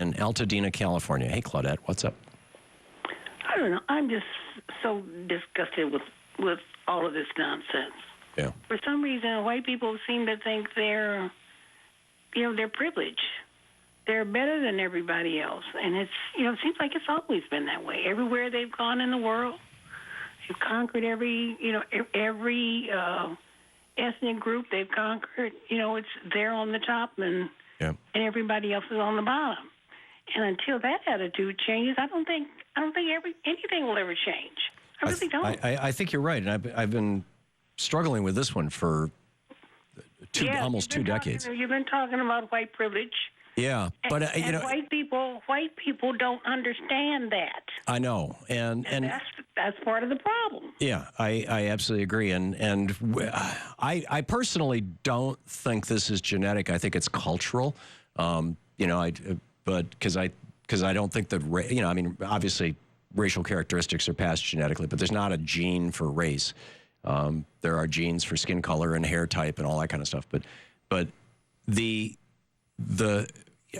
in Altadena, California. Hey, Claudette, what's up? I don't know. I'm just so disgusted with all of this nonsense. Yeah. For some reason, white people seem to think they're privileged. They're better than everybody else. And it seems like it's always been that way. Everywhere they've gone in the world, they've conquered every ethnic group they've conquered. They're on the top and everybody else is on the bottom. And until that attitude changes, I don't think anything will ever change. I really don't. I think you're right, and I've been struggling with this one for almost 2 decades. You've been talking about white privilege. Yeah, but white people don't understand that. I know, and that's part of the problem. Yeah, I absolutely agree, and I personally don't think this is genetic. I think it's cultural. But because I don't think that obviously racial characteristics are passed genetically, but there's not a gene for race. There are genes for skin color and hair type and all that kind of stuff. But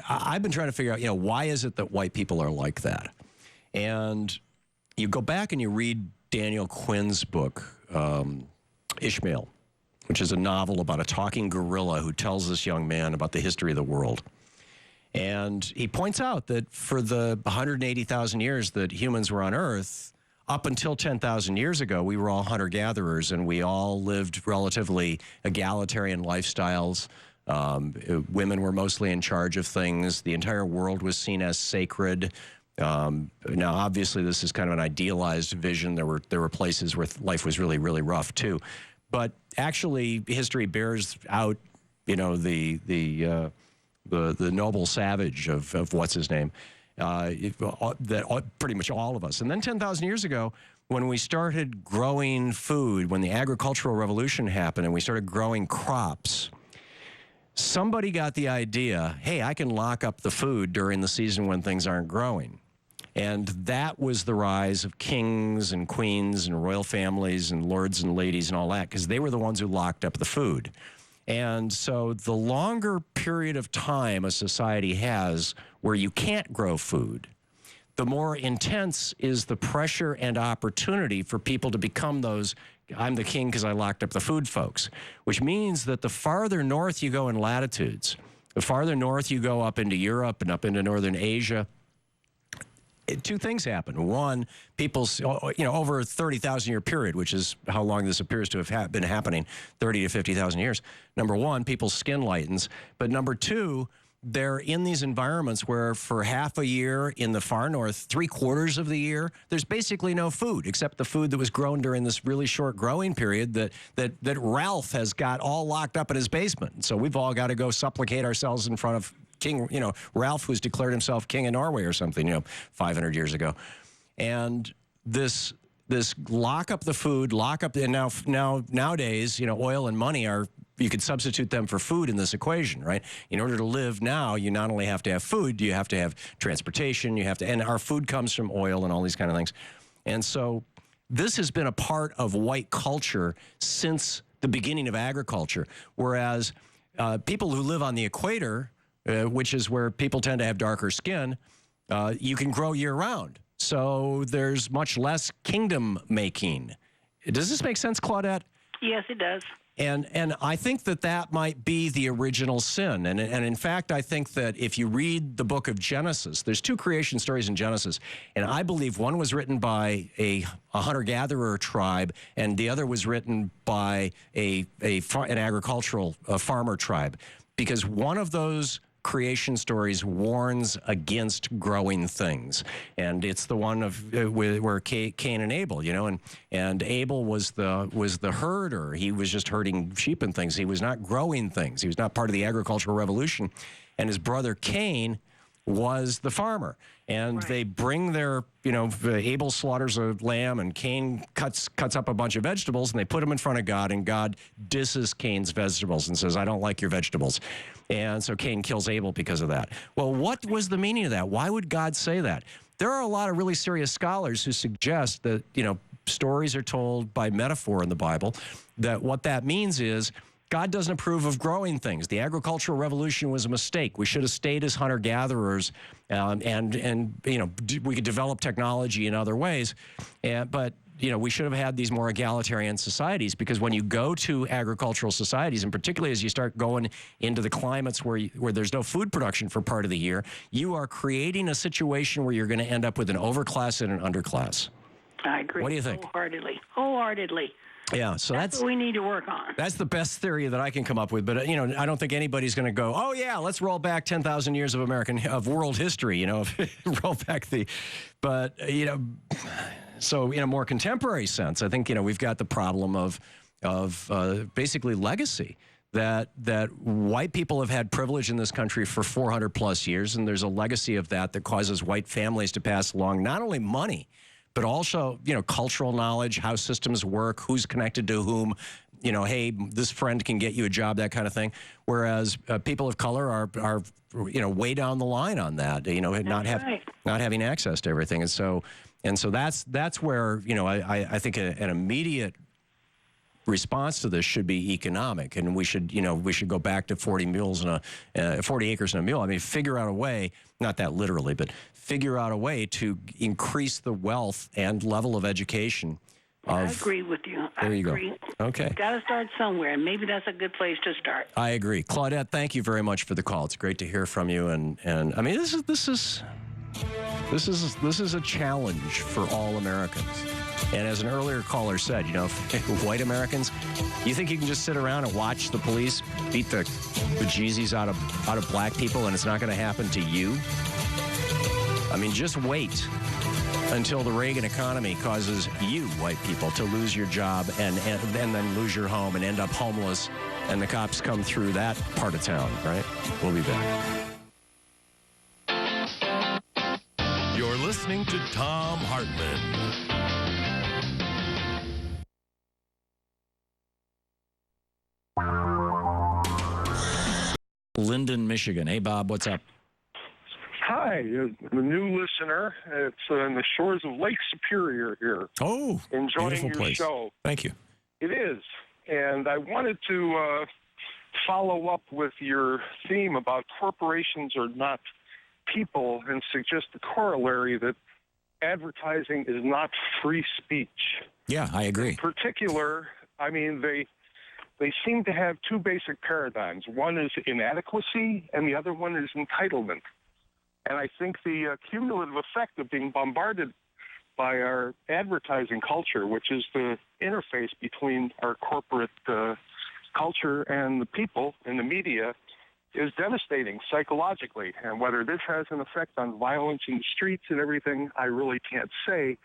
I've been trying to figure out, why is it that white people are like that? And you go back and you read Daniel Quinn's book, Ishmael, which is a novel about a talking gorilla who tells this young man about the history of the world. And he points out that for the 180,000 years that humans were on Earth, up until 10,000 years ago, we were all hunter-gatherers, and we all lived relatively egalitarian lifestyles. Women were mostly in charge of things. The entire world was seen as sacred. Now, obviously, this is kind of an idealized vision. There were places where life was really, really rough, too. But actually, history bears out, the noble savage of what's his name, that pretty much all of us. And then 10,000 years ago, when we started growing food, when the agricultural revolution happened and we started growing crops, somebody got the idea, hey, I can lock up the food during the season when things aren't growing. And that was the rise of kings and queens and royal families and lords and ladies and all that, because they were the ones who locked up the food. And so the longer period of time a society has where you can't grow food, the more intense is the pressure and opportunity for people to become those, I'm the king because I locked up the food folks, which means that the farther north you go in latitudes, the farther north you go up into Europe and up into northern Asia, 2 things happen. One, people's, over a 30,000-year period, which is how long this appears to have been happening, 30 to 50,000 years. Number one, people's skin lightens. But number two, they're in these environments where for half a year in the far north, 3/4 of the year, there's basically no food except the food that was grown during this really short growing period that Ralph has got all locked up in his basement. So we've all got to go supplicate ourselves in front of King, Ralph, who's declared himself king of Norway or something, 500 years ago. And this lock up the food, and nowadays, oil and money you could substitute them for food in this equation, right? In order to live now, you not only have to have food, you have to have transportation, and our food comes from oil and all these kind of things. And so this has been a part of white culture since the beginning of agriculture, whereas people who live on the equator, which is where people tend to have darker skin, you can grow year-round. So there's much less kingdom making. Does this make sense, Claudette? Yes, it does. And I think that might be the original sin. And in fact, I think that if you read the book of Genesis, there's 2 creation stories in Genesis. And I believe one was written by a hunter-gatherer tribe, and the other was written by an agricultural farmer tribe. Because one of those creation stories warns against growing things, and it's the one of where Cain and Abel, and Abel was the herder. He was just herding sheep and things. He was not growing things. He was not part of the agricultural revolution, and his brother Cain was the farmer. And right. They bring their, Abel slaughters a lamb, and Cain cuts up a bunch of vegetables, and they put them in front of God, and God disses Cain's vegetables and says, I don't like your vegetables. And so Cain kills Abel because of that. Well, what was the meaning of that? Why would God say that? There are a lot of really serious scholars who suggest that, stories are told by metaphor in the Bible, that what that means is God doesn't approve of growing things. The agricultural revolution was a mistake. We should have stayed as hunter-gatherers, and you know, we could develop technology in other ways, but you know, we should have had these more egalitarian societies, because when you go to agricultural societies, and particularly as you start going into the climates where there's no food production for part of the year, you are creating a situation where you're going to end up with an overclass and an underclass. I agree. What do you think? Wholeheartedly. Yeah, so that's what we need to work on. That's the best theory that I can come up with. But you know, I don't think anybody's going to go, oh yeah, let's roll back 10,000 years of world history. You know, roll back but you know. So in a more contemporary sense, I think, you know, we've got the problem of basically legacy, that white people have had privilege in this country for 400 plus years, and there's a legacy of that causes white families to pass along not only money, but also, you know, cultural knowledge, how systems work, who's connected to whom, you know, hey, this friend can get you a job, that kind of thing. Whereas people of color are you know, way down the line on that, you know, not having access to everything. And so that's where, you know, I think an immediate response to this should be economic, and we should go back to 40 acres and a mule. I mean, figure out a way, not that literally, but figure out a way to increase the wealth and level of education. I agree with you. There you agree. Go. Okay. Got to start somewhere, and maybe that's a good place to start. I agree. Claudette, thank you very much for the call. It's great to hear from you, and I mean, this is a challenge for all Americans. And as an earlier caller said, you know, white Americans, you think you can just sit around and watch the police beat the bejesus out of black people and it's not going to happen to you? I mean, just wait until the Reagan economy causes you, white people, to lose your job and then lose your home and end up homeless, and the cops come through that part of town, right? We'll be back. You're listening to Thom Hartmann. Linden, Michigan. Hey, Bob, what's up? Hi, I'm a new listener. It's on the shores of Lake Superior here. Oh, enjoying beautiful your place. show. Thank you. It is. And I wanted to follow up with your theme about corporations are not people and suggest the corollary that advertising is not free speech. Yeah, I agree. In particular, I mean, they seem to have two basic paradigms. One is inadequacy, and the other one is entitlement. And I think the cumulative effect of being bombarded by our advertising culture, which is the interface between our corporate culture and the people in the media, is devastating psychologically. And whether this has an effect on violence in the streets and everything, I really can't say.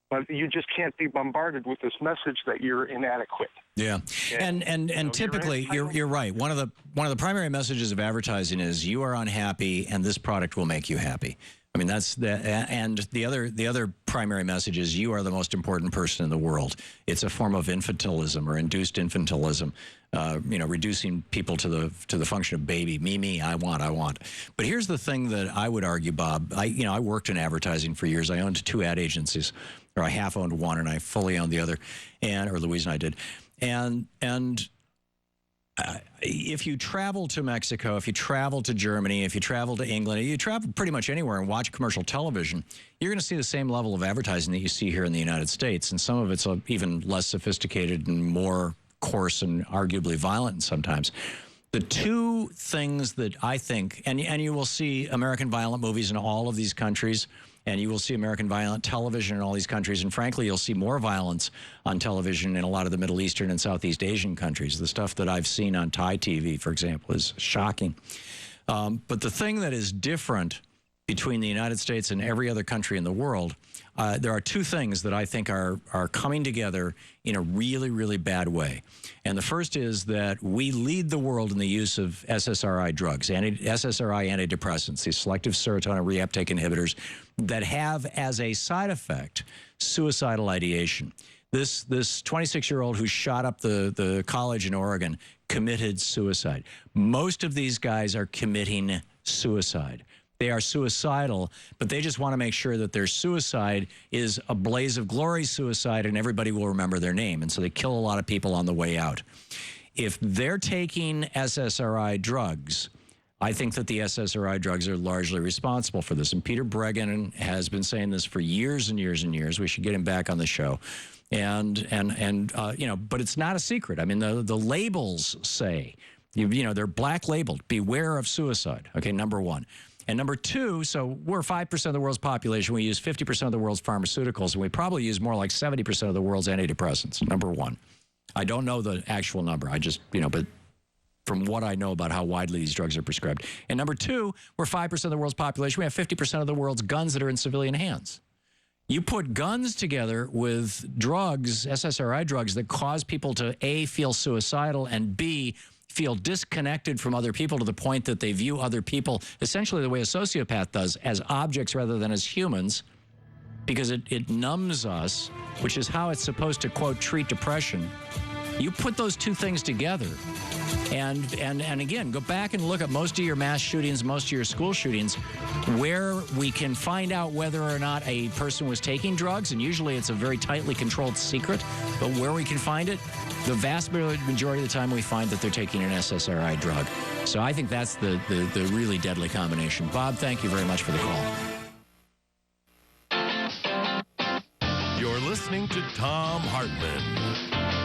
But you just can't be bombarded with this message that you're inadequate. Yeah, and typically you're right. One of the primary messages of advertising is you are unhappy, and this product will make you happy. I mean, that's and the other primary message is you are the most important person in the world. It's a form of infantilism or induced infantilism, you know, reducing people to the function of baby. Me, I want. But here's the thing that I would argue, Bob. I worked in advertising for years. I owned 2 ad agencies, or I half owned one and I fully owned the other, or Louise and I did. And if you travel to Mexico, if you travel to Germany, if you travel to England, you travel pretty much anywhere and watch commercial television, you're going to see the same level of advertising that you see here in the United States. And some of it's even less sophisticated and more coarse and arguably violent sometimes. The two things that I think, and you will see American violent movies in all of these countries, and you will see American violent television in all these countries, and frankly, you'll see more violence on television in a lot of the Middle Eastern and Southeast Asian countries. The stuff that I've seen on Thai TV, for example, is shocking. But the thing that is different between the United States and every other country in the world, there are two things that I think are coming together in a really, really bad way. And the first is that we lead the world in the use of SSRI drugs, SSRI antidepressants, these selective serotonin reuptake inhibitors that have as a side effect suicidal ideation. This 26-year-old who shot up the college in Oregon committed suicide. Most of these guys are committing suicide. They are suicidal, but they just want to make sure that their suicide is a blaze of glory suicide and everybody will remember their name. And so they kill a lot of people on the way out. if they're taking SSRI drugs, I think that the SSRI drugs are largely responsible for this. And Peter Breggin has been saying this for years and years and years. We should get him back on the show. And you know, but it's not a secret. I mean, the labels say, you know, they're black labeled. Beware of suicide. Okay, number one. And number two, so we're 5% of the world's population. We use 50% of the world's pharmaceuticals, and we probably use more like 70% of the world's antidepressants. Number one. I don't know the actual number. I just, you know, but from what I know about how widely these drugs are prescribed. And number two, we're 5% of the world's population. We have 50% of the world's guns that are in civilian hands. You put guns together with drugs, SSRI drugs, that cause people to A, feel suicidal, and B, feel disconnected from other people to the point that they view other people, essentially the way a sociopath does, as objects rather than as humans, because it numbs us, which is how it's supposed to, quote, treat depression. You put those two things together, and again, go back and look at most of your mass shootings, most of your school shootings, where we can find out whether or not a person was taking drugs, and usually it's a very tightly controlled secret, but where we can find it, the vast majority of the time we find that they're taking an SSRI drug. So I think that's the really deadly combination. Bob, thank you very much for the call. You're listening to Thom Hartmann.